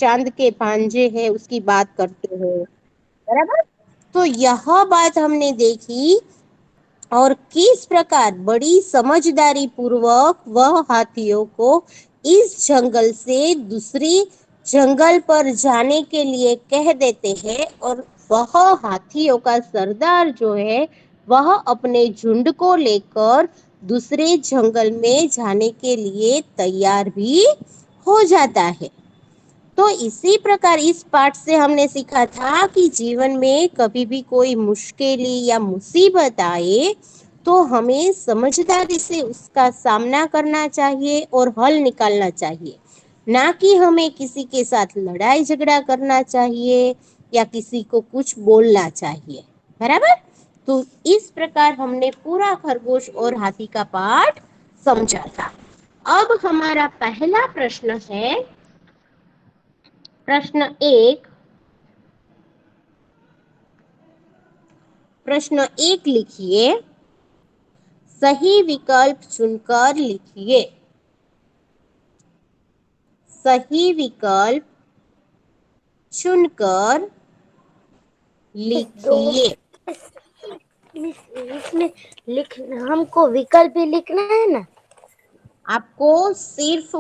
चांद के भांजे हैं उसकी बात करते हैं, बराबर। तो यह बात हमने देखी और किस प्रकार बड़ी समझदारी पूर्वक वह हाथियों को इस जंगल से दूसरी जंगल पर जाने के लिए कह देते हैं और वह हाथियों का सरदार जो है वह अपने झुंड को लेकर दूसरे जंगल में जाने के लिए तैयार भी हो जाता है। तो इसी प्रकार इस पाठ से हमने सीखा था कि जीवन में कभी भी कोई मुश्किल या मुसीबत आए तो हमें समझदारी से उसका सामना करना चाहिए और हल निकालना चाहिए, ना कि हमें किसी के साथ लड़ाई झगड़ा करना चाहिए या किसी को कुछ बोलना चाहिए, बराबर। तो इस प्रकार हमने पूरा खरगोश और हाथी का पाठ समझा था। अब हमारा पहला प्रश्न है, प्रश्न एक। प्रश्न एक लिखिए, सही विकल्प चुनकर लिखिए। सही विकल्प चुनकर मिस दो लिखिए। मिस इसमें लिख हमको विकल्प ही लिखना है ना? आपको सिर्फ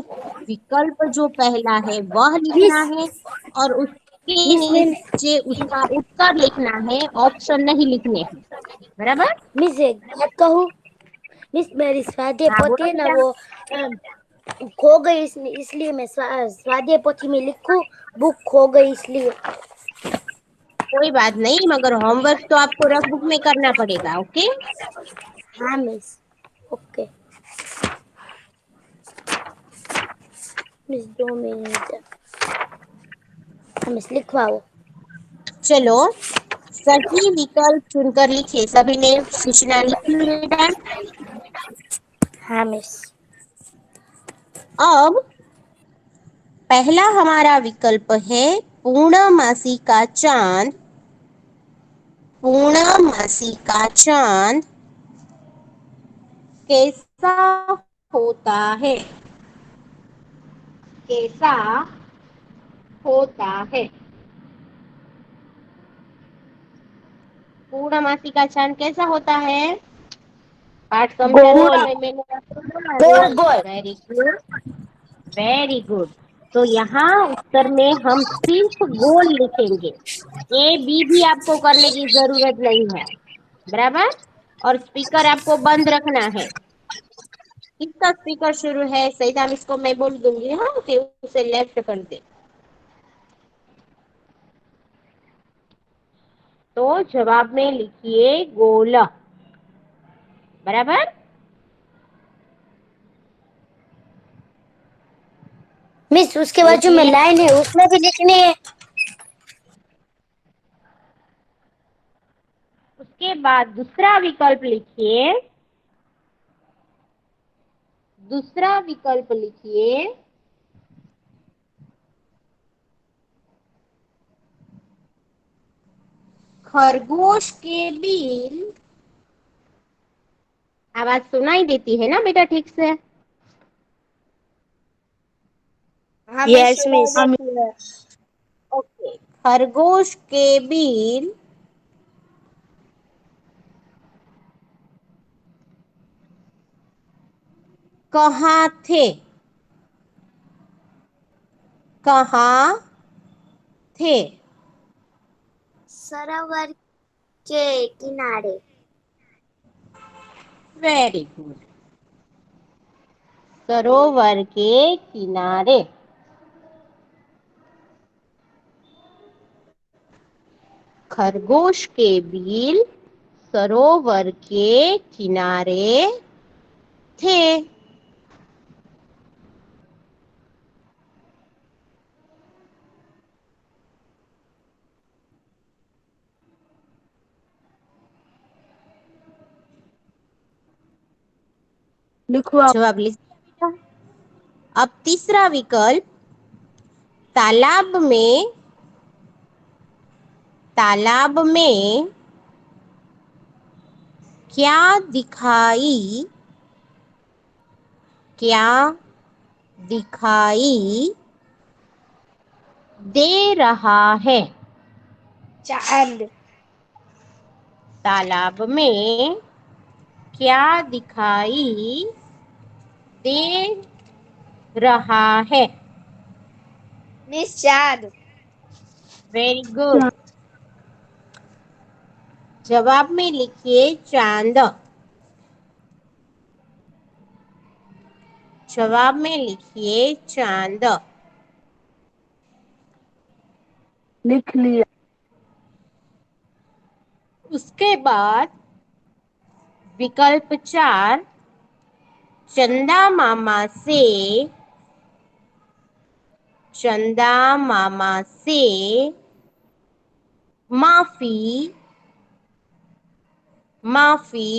विकल्प जो पहला है वह मिस लिखना है और उसके मिस मैं नीचे उसका उत्तर लिखना है, ऑप्शन नहीं लिखने हैं, बराबर। मिस एक बात कहूँ? मिस मेरी स्वाध्याय हाँ पोथी बोलो है ना बेटा। वो खो गई, इसलिए मैं स्वाध्याय पोथी में लिखूं, बुक खो गई इसलिए। कोई बात नहीं, मगर होमवर्क तो आपको रफ बुक में करना पड़ेगा, ओके। हाँ miss, okay miss 2 minute. Miss लिखवाओ। चलो, सही विकल्प चुनकर लिखे। सभी ने सूचना लिखी बेटा। हाँ मिस। अब पहला हमारा विकल्प है पूर्णमासी का चांद। पूर्णमासी का चांद कैसा होता है? कैसा होता है? पूर्णमासी का चांद कैसा होता है? पाठ समझा तो गोल मैंने आपको बोला गोल गोल। गोल। Very good, very good. तो यहाँ उत्तर में हम सिर्फ गोल लिखेंगे, ए बी भी आपको करने की जरूरत नहीं है, बराबर। और स्पीकर आपको बंद रखना है। किसका स्पीकर शुरू है? सही इसको मैं बोल दूंगी, हाँ, कि उसे लेफ्ट कर दे। तो जवाब में लिखिए गोल, बराबर। मिस उसके बाजू में बोलिए। लाइन है, उसमें भी लिखनी है। उसके बाद दूसरा विकल्प लिखिए। दूसरा विकल्प लिखिए, खरगोश के बिल। आवाज सुनाई देती है ना बेटा ठीक से? हाँ मिस यस सुनाई मिस। देती है। ओके, खरगोश के बिल कहाँ थे? कहाँ थे? सरोवर के किनारे। वेरी गुड, सरोवर के किनारे। खरगोश के बिल सरोवर के किनारे थे। लिखवाओ। जवाब लिख दिया बेटा। अब तीसरा विकल्प, तालाब में। तालाब में क्या दिखाई, क्या दिखाई दे रहा है। चांद। तालाब में क्या दिखाई दे रहा है? मिस चांद। Very good. जवाब में लिखिए चांद। जवाब में लिखिए चांद। लिख लिया। उसके बाद विकल्प 4, चंदा मामा से, चंदा मामा से माफी, माफी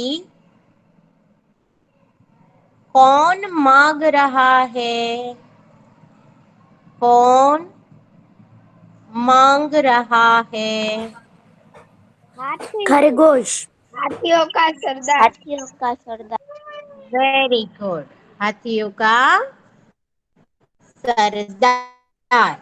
कौन मांग रहा है? कौन मांग रहा है? खरगोश। हाथियों का सरदार। हाथियों का सरदार। Very good. हाथियों का सरदार।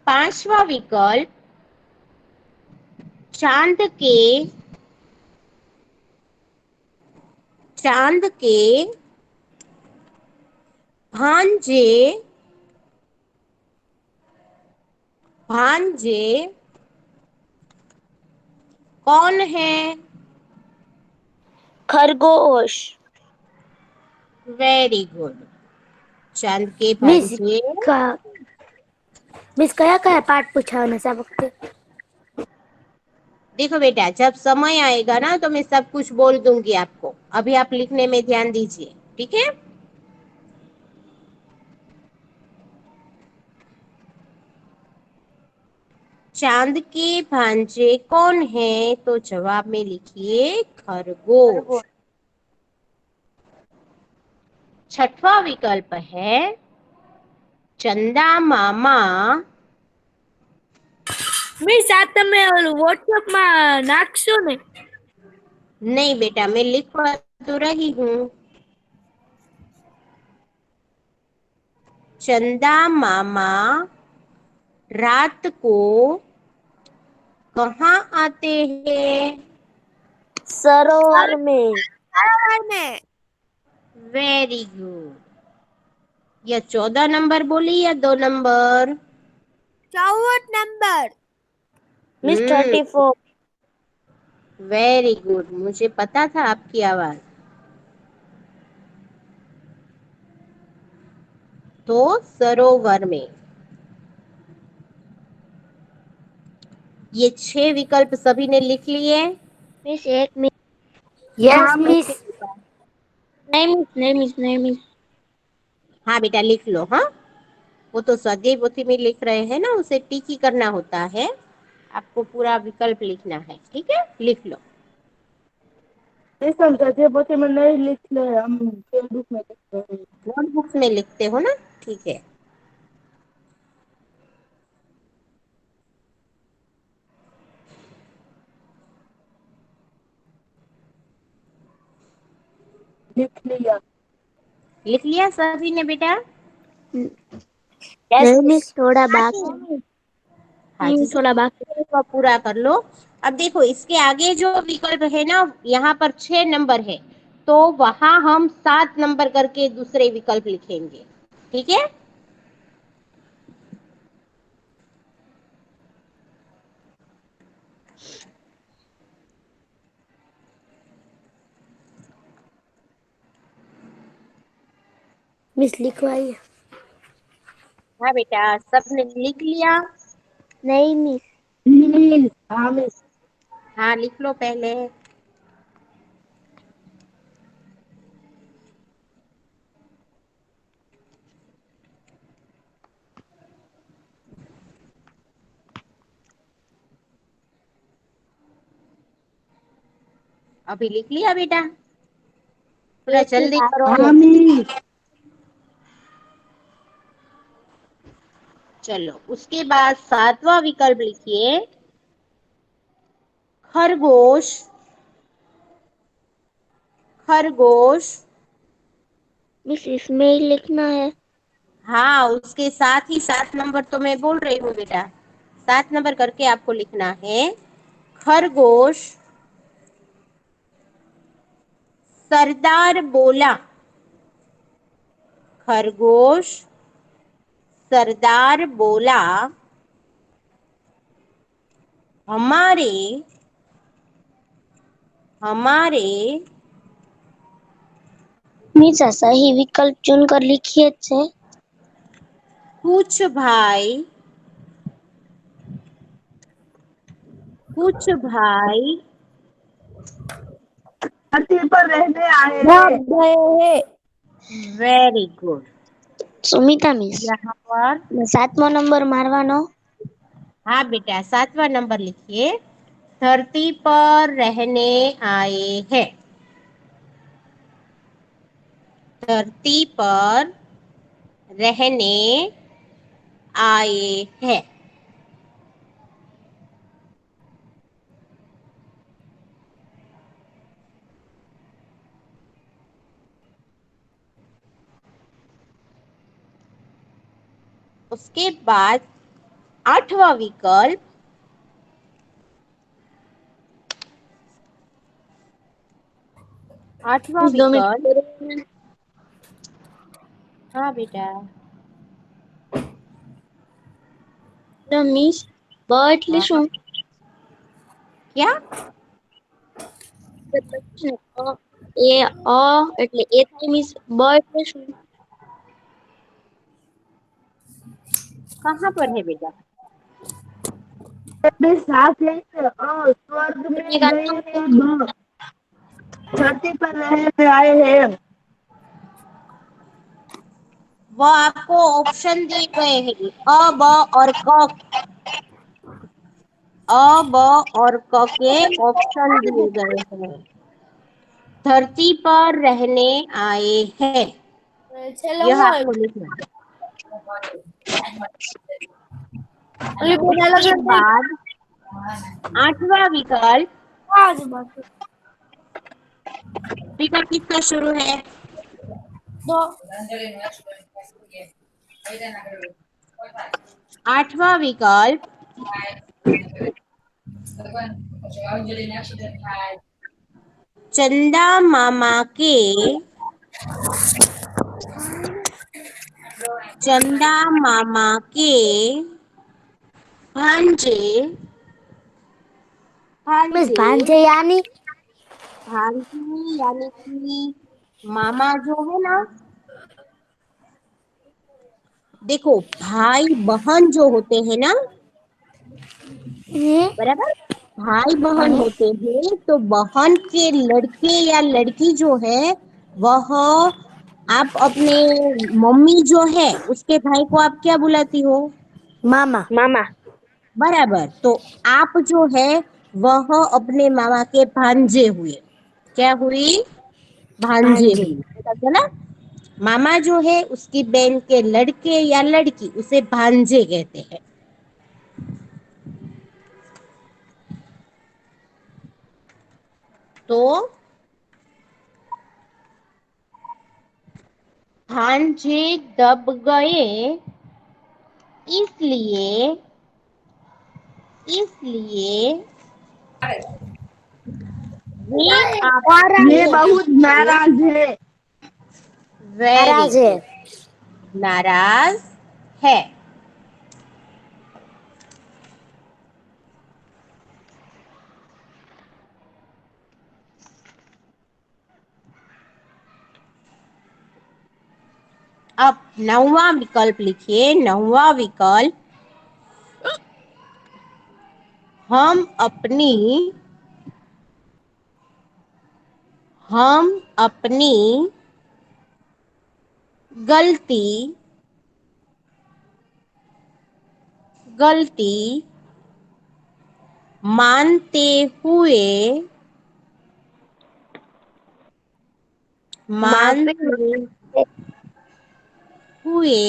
पांचवा विकल्प, चांद के, चांद के भांजे, भांजे कौन है? खरगोश। Very good. चांद के मिस भांजे। का मिस कया कया पाठ पूछा सा वक्त। देखो बेटा, जब समय आएगा ना तो मैं सब कुछ बोल दूंगी आपको। अभी आप लिखने में ध्यान दीजिए, ठीक है? चांद के भांजे कौन है? तो जवाब में लिखिए खरगोश। छठवां विकल्प है, चंदा मामा। मिस आ તમે WhatsApp માં નાખશો ને? नहीं बेटा, मैं लिखवा तो रही हूँ। चंदा मामा रात को कहाँ आते हैं? सरोवर में। सरोवर में। Very good. या 14 नंबर बोली या 2 नंबर? 14 नंबर। मिस हम्म, 34। Very good. मुझे पता था आपकी आवाज। तो सरोवर में। ये 6 विकल्प सभी ने लिख लिए? मिस एक मिस। Yes miss. नहीं मिस, नहीं मिस, नहीं मिस। हाँ बेटा, लिख लो। हाँ, वो तो स्वाध्याय पोथी में लिख रहे हैं ना, उसे टिक ही करना होता है। आपको पूरा विकल्प लिखना है, ठीक है? लिख लो। हम स्वाध्याय पोथी में नहीं लिखते, हम फेसबुक में लिखते हैं। नोटबुक्स में लिखते हो ना? ठीक है। लिख लिया। लिख लिया सभी ने बेटा? यस मिस, थोड़ा बाकी। हाँ जी, थोड़ा बाकी। तो पूरा कर लो। अब देखो, इसके आगे जो विकल्प है ना, यहाँ पर 6 नंबर है, तो वहां हम 7 नंबर करके दूसरे विकल्प लिखेंगे, ठीक है? मिस लिखवाइए। हाँ बेटा, सबने लिख लिया? नहीं मिस। मिस, हाँ मिस। हाँ, लिख लो पहले। अभी लिख लिया बेटा? थोड़ा जल्दी करो। हाँ मिस। चलो, उसके बाद 7वां विकल्प लिखिए, खरगोश, खरगोश। मिस इसमें ही लिखना है। हाँ, उसके साथ ही 7 नंबर तो मैं बोल रही हूँ बेटा, 7 नंबर करके आपको लिखना है। खरगोश सरदार बोला, खरगोश सरदार बोला, हमारे हमारे मिस सही विकल्प चुनकर लिखिए छे। कुछ भाई, कुछ भाई धरती पर रहने आए भाग हैं। गए हैं। Very good. सुमिता मिस यहाँ पर 7मो नंबर मारवानो। हाँ बेटा, 7वां नंबर लिखिए। धरती पर रहने आए हैं, धरती पर रहने आए हैं। उसके बाद 8वां विकल्प, 8वां विकल्प। हाँ बेटा। मिस ब એટલે हाँ શું? क्या? એ અ એટલે એ થાય મિસ બ એટલે શું? कहाँ पर है बेटा? सांस लेते और स्वर्ग में गए हैं ब, धरती पर रहने आए हैं। वो आपको ऑप्शन दिए गए हैं, अ ब और क। अ ब और क के ऑप्शन दिए गए हैं। धरती पर रहने आए हैं, यह आपको लिखना है। उसके बाद 8वां विकल्प, विकल्प किसका शुरू है? 8वां विकल्प, चंदा मामा के, चंदा मामा के भांजे, मिस भांजे, भांजे यानी भांजी यानी कि मामा जो है ना, देखो भाई बहन जो होते हैं ना, बराबर, भाई बहन होते हैं, तो बहन के लड़के या लड़की जो है वह, आप अपने मम्मी जो है उसके भाई को आप क्या बुलाती हो? मामा मामा बराबर, तो आप जो है वह अपने मामा के भांजे हुए। क्या हुई? भांजे भांजे हुई, पता चला? मामा जो है उसकी बहन के लड़के या लड़की उसे भांजे कहते हैं। तो भांजे दब गए, इसलिए इसलिए वे ये आपसे बहुत नाराज है। वेरी नाराज है। गुड, नाराज है। अब 9वां विकल्प लिखिए। 9वां विकल्प, हम अपनी हम अपनी गलती गलती मानते हुए माफी मानते हुए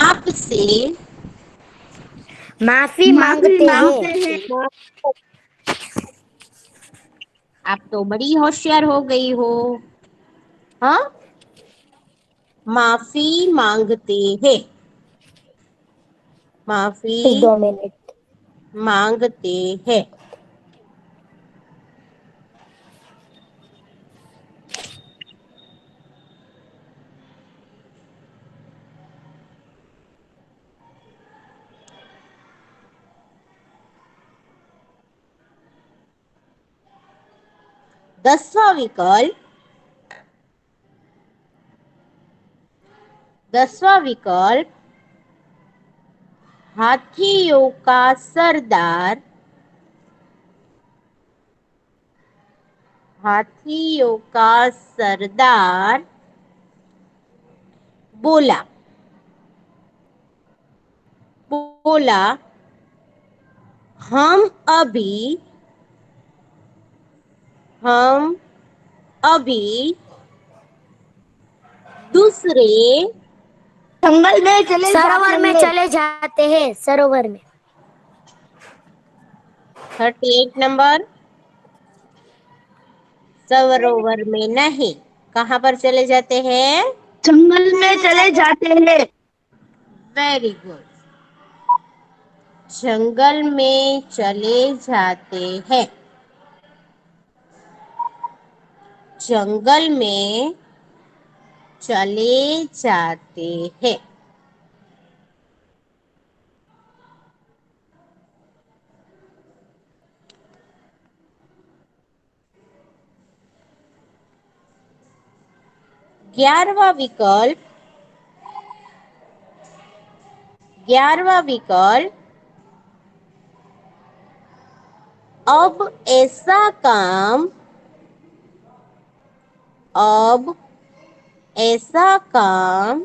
आपसे माफी मांगते हैं। आप तो बड़ी होशियार हो गई हो। हाँ, माफी मांगते हैं, माफी 2 मिनट। मांगते हैं। दसवां विकल्प, हाथियों का सरदार, हाथियों का सरदार बोला, बोला हम अभी, हम अभी दूसरे जंगल में चले सरोवर में जाते हैं। चले जाते हैं। सरोवर में। 38 नंबर, सरोवर में नहीं, कहाँ पर चले जाते हैं? जंगल में चले जाते हैं। वेरी गुड, जंगल में चले जाते हैं, जंगल में चले जाते हैं। ग्यारहवा विकल्प, 11वां विकल्प, अब ऐसा काम, अब ऐसा काम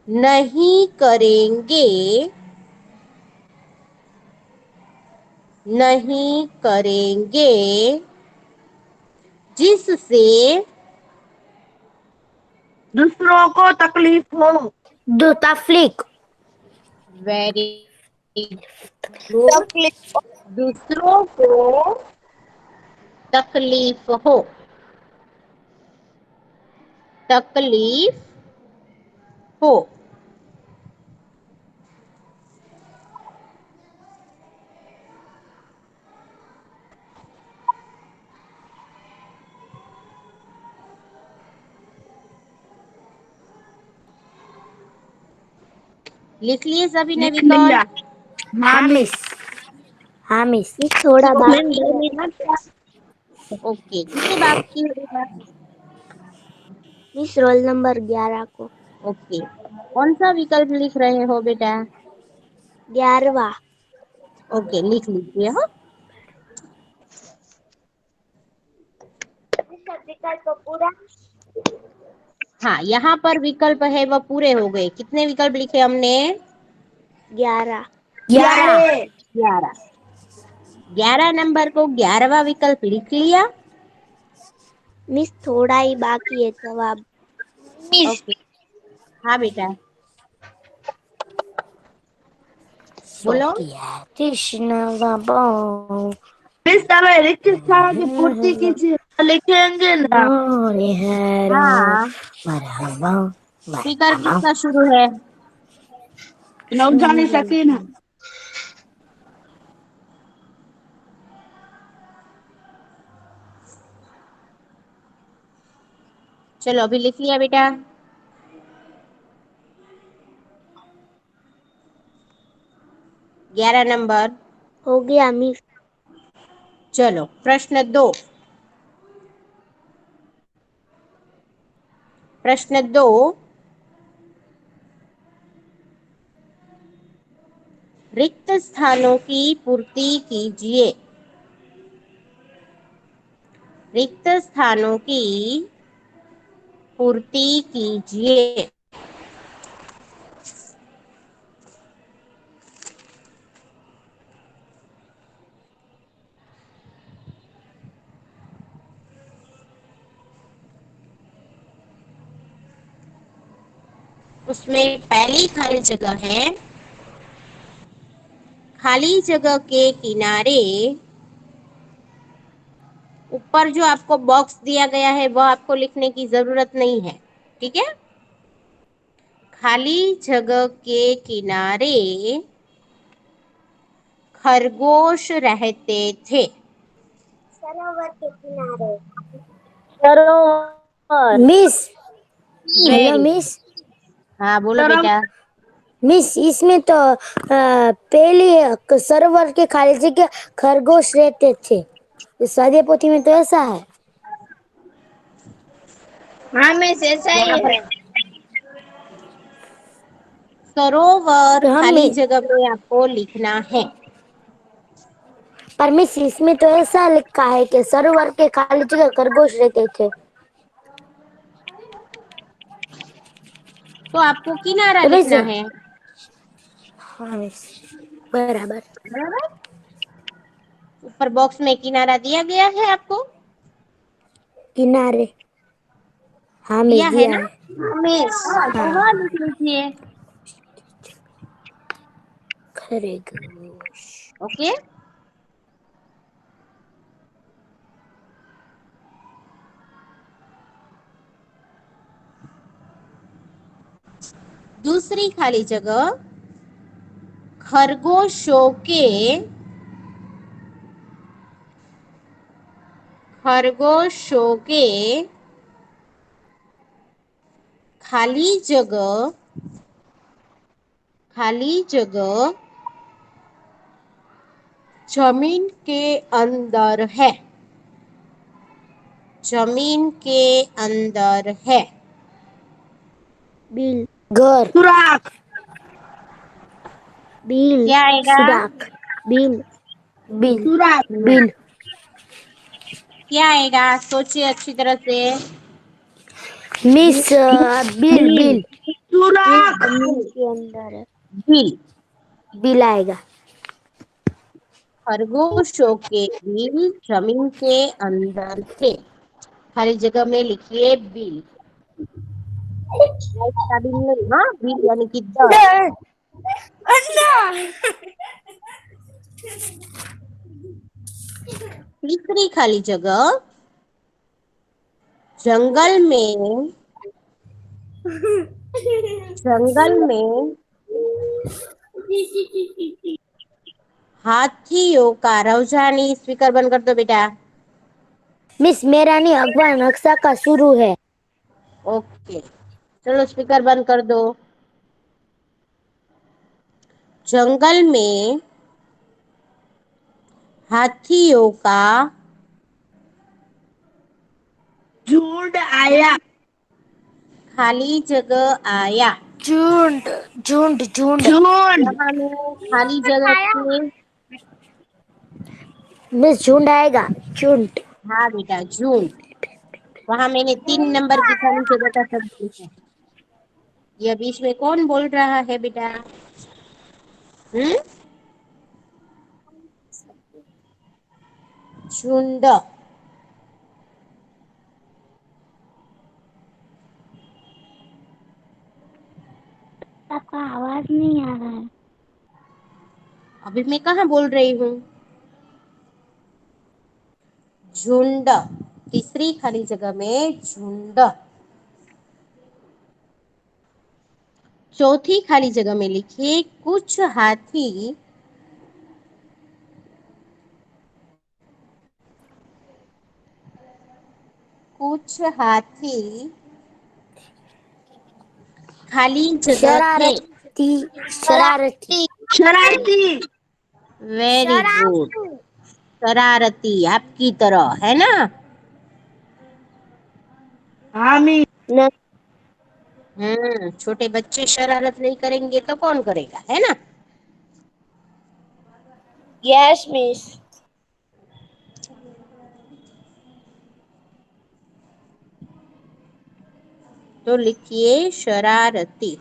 नहीं करेंगे, नहीं करेंगे जिससे दूसरों को तकलीफ हो। दो तफलीक। वेरी गुड, दूसरों को तकलीफ हो, तकलीफ हो। लिख लिए सभी ने लिख लिया। विकल्प? हामिस। हामिस। थोड़ा बाकी है। ओके, कितने बाकी है बेटा? मिस रोल नंबर 11 को। ओके, कौन सा विकल्प लिख रहे हो बेटा? 11वां। ओके, लिख लीजिए। हाँ, विकल्प पूरा। हाँ, यहाँ पर विकल्प है वह पूरे हो गए। कितने विकल्प लिखे हमने? 11। 11। 11। 11 नंबर को 11वां विकल्प लिख लिया। मिस थोड़ा ही बाकी है जवाब। ओके, हाँ बेटा, बोलो। कृष्ण बाबा। मिस તમે रिक्त स्थान की पूर्ति कीजिए लिखेंगे ना। हाँ, स्पीकर किसका शुरू है? लोग जाने सके ना। चलो, अभी लिख लिया बेटा। 11 नंबर हो गया मिस। चलो, प्रश्न 2। प्रश्न 2, रिक्त स्थानों की पूर्ति कीजिए। रिक्त स्थानों की पूर्ति कीजिए। उसमें पहली खाली जगह है खाली जगह के किनारे ऊपर जो आपको बॉक्स दिया गया है वह आपको लिखने की जरूरत नहीं है, ठीक है। खाली जगह के किनारे खरगोश रहते थे। सरोवर के किनारे। सरोवर। Miss, hello very good. Miss. हाँ बोलो सरोवर। बेटा। मिस, इसमें तो पहली सरोवर के खाली जगह खरगोश रहते थे। इस स्वाध्याय पोथी में तो ऐसा है। हाँ मिस, ऐसा ही यहाँ पर है। सरोवर तो हम खाली जगह में आपको लिखना है। पर मिस, इसमें तो ऐसा लिखा है कि सरोवर के खाली जगह खरगोश रहते थे। तो आपको किनारा तो मिस, लिखना है। हाँ मिस, बराबर। बराबर। ऊपर बॉक्स में किनारा दिया गया है आपको। किनारे, हाँ मिस, दिया है दिया ना। है। मिस। हाँ तो हाँ, वह लिख लीजिए। खरगोश। ओके। दूसरी खाली जगह खरगोशों के खरगोशों के खाली जगह जमीन के अंदर है। जमीन के अंदर है। बिल, घर, सुराख। बिल, क्या आएगा। सुराख, बिल, बिल, सुराख। बिल। क्या आएगा, सोचिए अच्छी तरह से। Miss, bill, bill. Bill, bill सुराख। जमीन के अंदर है। बिल। बिल आएगा। खरगोशों के बिल जमीन के अंदर थे। खाली जगह में लिखिए बिल। लाइट का बिल नहीं, हाँ बिल यानी कि दर। तीसरी खाली जगह जंगल में जंगल में हाथियों का रौजानी। स्पीकर बंद कर दो बेटा। मिस, मेरा नहीं, अखबार नक्शा का शुरू है। ओके चलो स्पीकर बंद कर दो। जंगल में हाथियों का झुंड आया। खाली जगह आया। झुंड, झुंड, झुंड। झुंड। यहाँ में खाली जगह पे। मिस, झुंड आएगा, झुंड। हाँ बेटा झूम। वहां मैंने 3 नंबर की खाली जगह का शब्द लिखा है। ये बीच में कौन बोल रहा है बेटा। हम्म। झुंड। आपका आवाज नहीं आ रहा है। अभी मैं कहाँ बोल रही हूँ। झुंड। तीसरी खाली जगह में झुंड। चौथी खाली जगह में लिखिए कुछ हाथी कुछ हाथी खाली जगह थे। शरारती, शरारती, शरारती। Very good. शरारती आपकी तरह है ना। हाँ मिस। छोटे बच्चे शरारत नहीं करेंगे तो कौन करेगा, है ना। Yes miss. तो लिखिए शरारती।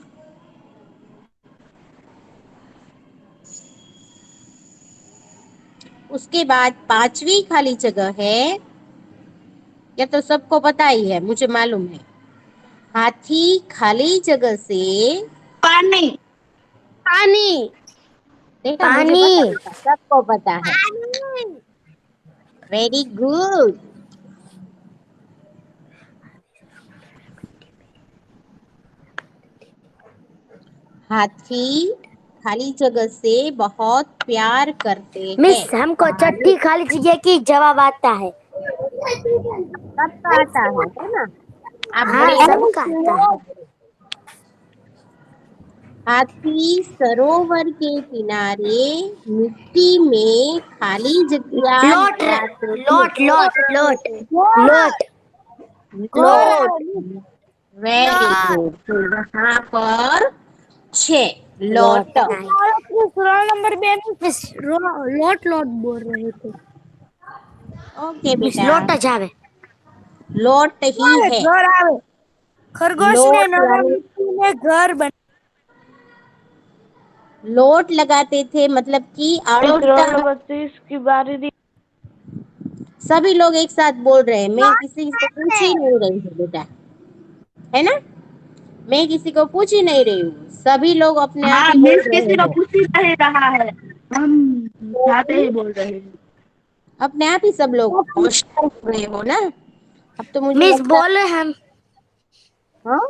उसके बाद पांचवी खाली जगह है। या तो सबको पता ही है, मुझे मालूम है। हाथी खाली जगह से पानी। पानी, देखा, मुझे पानी। पता था, सबको पता है। Very good. हाथी खाली जगह से बहुत प्यार करते मिस, हैं। हमको बारिश छठी खाली जगह की जवाब आता है। सबका आता है ना? आप हाँ, बड़े सबका आता है। हाथी सरोवर के किनारे मिट्टी में खाली जगह लोट लगाते थे। लोट लोट लोट लोट लोट। Very good. तो यहाँ पर 6 लोट लोट। नहीं। रोल नंबर बे मिस, लोट लोट बोल रहे थे। ओके मिस, बेटा, लोट जावे। लोट ही है। घर आवे। खरगोश ने लोट नरम यानी मिट्टी में घर बना। लोट लगाते थे, मतलब कि आड़ोटा। रोल नंबर 30 की बारी दी। सभी लोग एक साथ बोल रहे हैं, मैं किसी से पूछ ही नहीं रही हूँ बेटा, है ना? मैं किसी को पूछ ही नहीं रही हूँ, सभी लोग अपने आप हाँ, ही बोल मिस रहे किसी को हैं। पूछ ही नहीं रहा है, हम जाते तो ही बोल रहे हैं। अपने आप ही सब लोग होशियार हो गए हो ना? अब तो मुझे मिस लगता बोले हम। है। हाँ,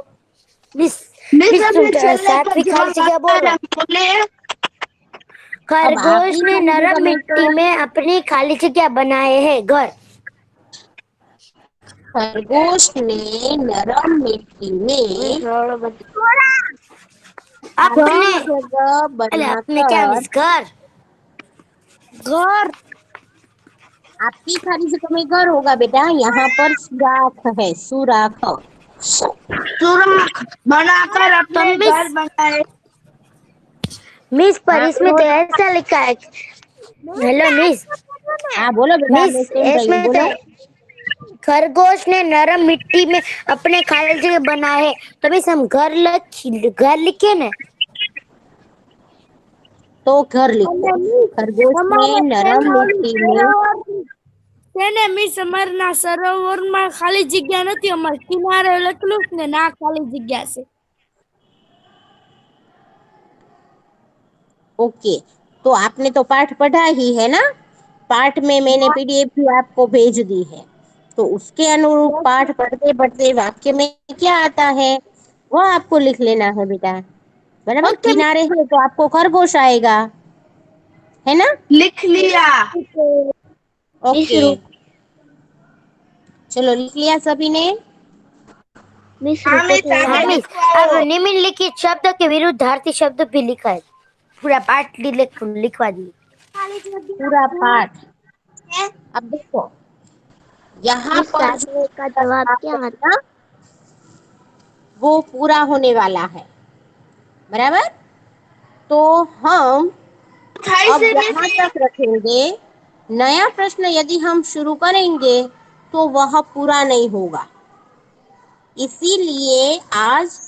मिस मिस मिस तुम अपने चलने का सातवीं खाली जवाब जगह आता बोलो। है, बोले। अब खरगोश आखिरी ने खाली नरम जगह में मिट्टी तो में अपनी खाली जगह बनाए हैं घर। खरगोश ने नरम मिट्टी मिस में रोल बता। खाली अपने, जगह अरे अपने क्या बनाकर। मिस, घर घर। आपकी खाली जगह में घर होगा बेटा, यहाँ पर सुराख है, सुराख। सुरख बनाकर तो अपने घर मिस, बनाए। मिस पर हाँ, इसमें तो ऐसा लिखा है। Hello miss. हाँ बोलो बेटा, मैं मिस सुन रही हूँ, इसमें तो बोलो। खरगोश ने नरम मिट्टी में अपने खाली जगह बनाए हैं, तो मिस हम घर लिखे ना। तो घर लिखो। खरगोश ने नरम मिट्टी में। તેને મિસ અમારના સરોવરમાં ખાલી જગ્યા નથી, અમાર કિનારે લખલું છે ને ના ખાલી જગ્યા છે। ओके, तो आपने तो पाठ पढ़ा ही है ना? पाठ में मैंने पीडीएफ भी आपको भेज दी है, तो उसके अनुरूप पाठ पढ़ते पढ़ते वाक्य में क्या आता है वो आपको लिख लेना है बेटा। बराबर, ओके, किनारे है तो आपको खरगोश आएगा, है ना? लिख लिया। मिस ओके, रुक चलो लिख लिया सभी ने? मिस रुको तो। हाँ आगे मिस, अब लिखवाओ। निम्नलिखित शब्द के विरुद्धार्थी शब्द भी लिखा है। पूरा पाठ लिखवा दिए। पूरा पाठ। अब देखो, यहाँ मिस पर सातवें का जवाब क्या जो आता ना वो पूरा होने वाला है, बराबर। तो हम अब से मिस यहाँ तक रखेंगे। नया प्रश्न यदि हम शुरू करेंगे तो वह पूरा नहीं होगा, इसीलिए आज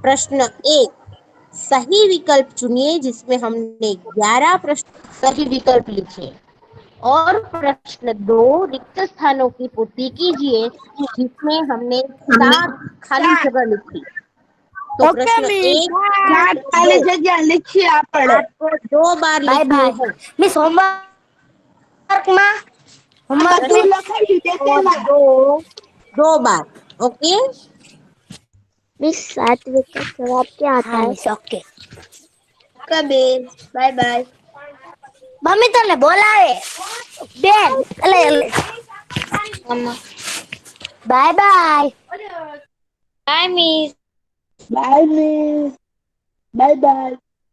प्रश्न 1 सही विकल्प चुनिए, जिसमें हमने 11 प्रश्न सही विकल्प लिखे, और प्रश्न 2 रिक्त स्थानों की पूर्ति कीजिए, जिसमें हमने 7 खाली जगह लिखी। तो ओके प्रश्न मिस, 1 सात और खाली 2 जगह लिखिए आपने। आपको 2 बार बाय लिखनी बाय है। मिस। होमवर्क में होमवर्क બધું में લખાઈ દેતે और ना। 2 बार। ओके, मिस सातवें का जवाब क्या आता है? Miss okay. Okay miss, bye bye. Mummy तो ने बोला है बेन। अले अले bye bye. Bye miss. Bye miss, bye bye.